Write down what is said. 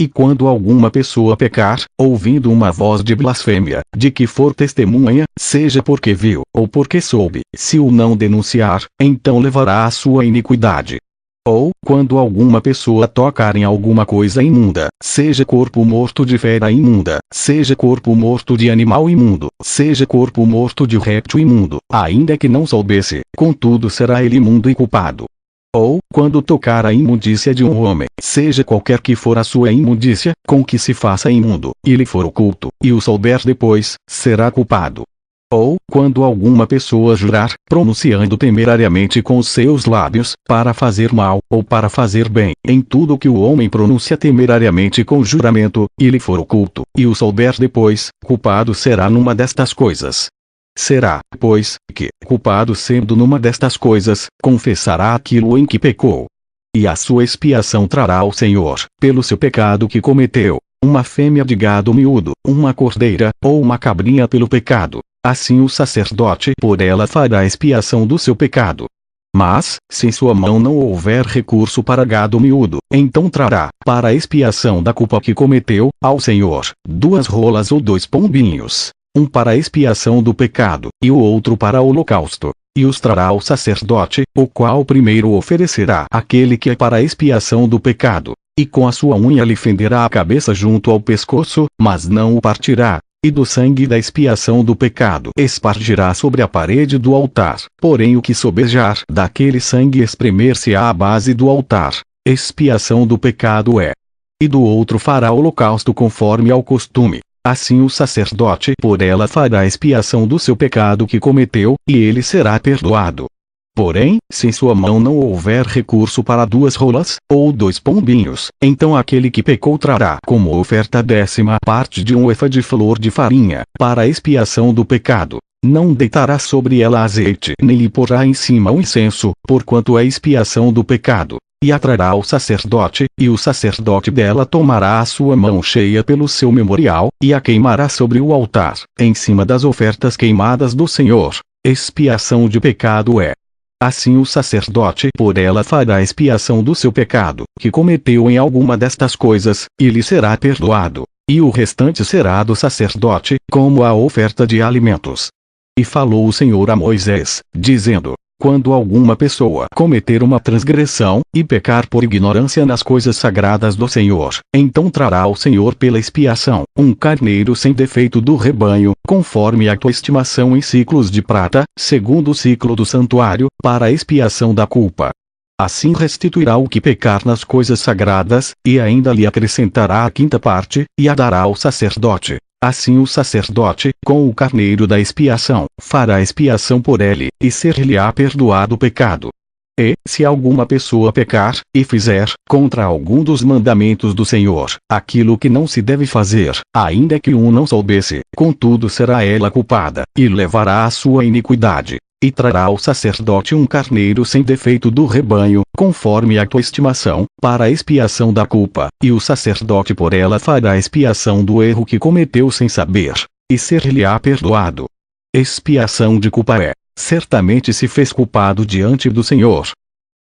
E quando alguma pessoa pecar, ouvindo uma voz de blasfêmia, de que for testemunha, seja porque viu, ou porque soube, se o não denunciar, então levará a sua iniquidade. Ou, quando alguma pessoa tocar em alguma coisa imunda, seja corpo morto de fera imunda, seja corpo morto de animal imundo, seja corpo morto de réptil imundo, ainda que não soubesse, contudo será ele imundo e culpado. Ou, quando tocar a imundícia de um homem, seja qualquer que for a sua imundícia, com que se faça imundo, e lhe for oculto, e o souber depois, será culpado. Ou, quando alguma pessoa jurar, pronunciando temerariamente com os seus lábios, para fazer mal, ou para fazer bem, em tudo que o homem pronuncia temerariamente com juramento, e lhe for oculto, e o souber depois, culpado será numa destas coisas. Será, pois, que, culpado sendo numa destas coisas, confessará aquilo em que pecou. E a sua expiação trará ao Senhor, pelo seu pecado que cometeu, uma fêmea de gado miúdo, uma cordeira, ou uma cabrinha pelo pecado. Assim o sacerdote por ela fará expiação do seu pecado. Mas, se em sua mão não houver recurso para gado miúdo, então trará, para a expiação da culpa que cometeu, ao Senhor, 2 rolas ou 2 pombinhos, um para a expiação do pecado, e o outro para o holocausto. E os trará ao sacerdote, o qual primeiro oferecerá aquele que é para a expiação do pecado, e com a sua unha lhe fenderá a cabeça junto ao pescoço, mas não o partirá. E do sangue da expiação do pecado espargirá sobre a parede do altar, porém o que sobejar daquele sangue espremer-se-á à base do altar, expiação do pecado é. E do outro fará holocausto conforme ao costume. Assim o sacerdote por ela fará expiação do seu pecado que cometeu, e ele será perdoado. Porém, se em sua mão não houver recurso para 2 rolas, ou 2 pombinhos, então aquele que pecou trará como oferta a 10ª parte de um efa de flor de farinha, para a expiação do pecado. Não deitará sobre ela azeite, nem lhe porá em cima o incenso, porquanto é expiação do pecado. E a trará ao sacerdote, e o sacerdote dela tomará a sua mão cheia pelo seu memorial, e a queimará sobre o altar, em cima das ofertas queimadas do Senhor. Expiação de pecado é. Assim o sacerdote por ela fará expiação do seu pecado, que cometeu em alguma destas coisas, e lhe será perdoado. E o restante será do sacerdote, como a oferta de alimentos. E falou o Senhor a Moisés, dizendo: quando alguma pessoa cometer uma transgressão, e pecar por ignorância nas coisas sagradas do Senhor, então trará ao Senhor pela expiação, um carneiro sem defeito do rebanho, conforme a tua estimação em ciclos de prata, segundo o ciclo do santuário, para a expiação da culpa. Assim restituirá o que pecar nas coisas sagradas, e ainda lhe acrescentará a 5ª parte, e a dará ao sacerdote. Assim o sacerdote, com o carneiro da expiação, fará expiação por ele, e ser-lhe-á perdoado o pecado. E, se alguma pessoa pecar, e fizer, contra algum dos mandamentos do Senhor, aquilo que não se deve fazer, ainda que um não soubesse, contudo será ela culpada, e levará a sua iniquidade. E trará ao sacerdote um carneiro sem defeito do rebanho, conforme a tua estimação, para a expiação da culpa, e o sacerdote por ela fará expiação do erro que cometeu sem saber, e ser-lhe-á perdoado. Expiação de culpa é: certamente se fez culpado diante do Senhor,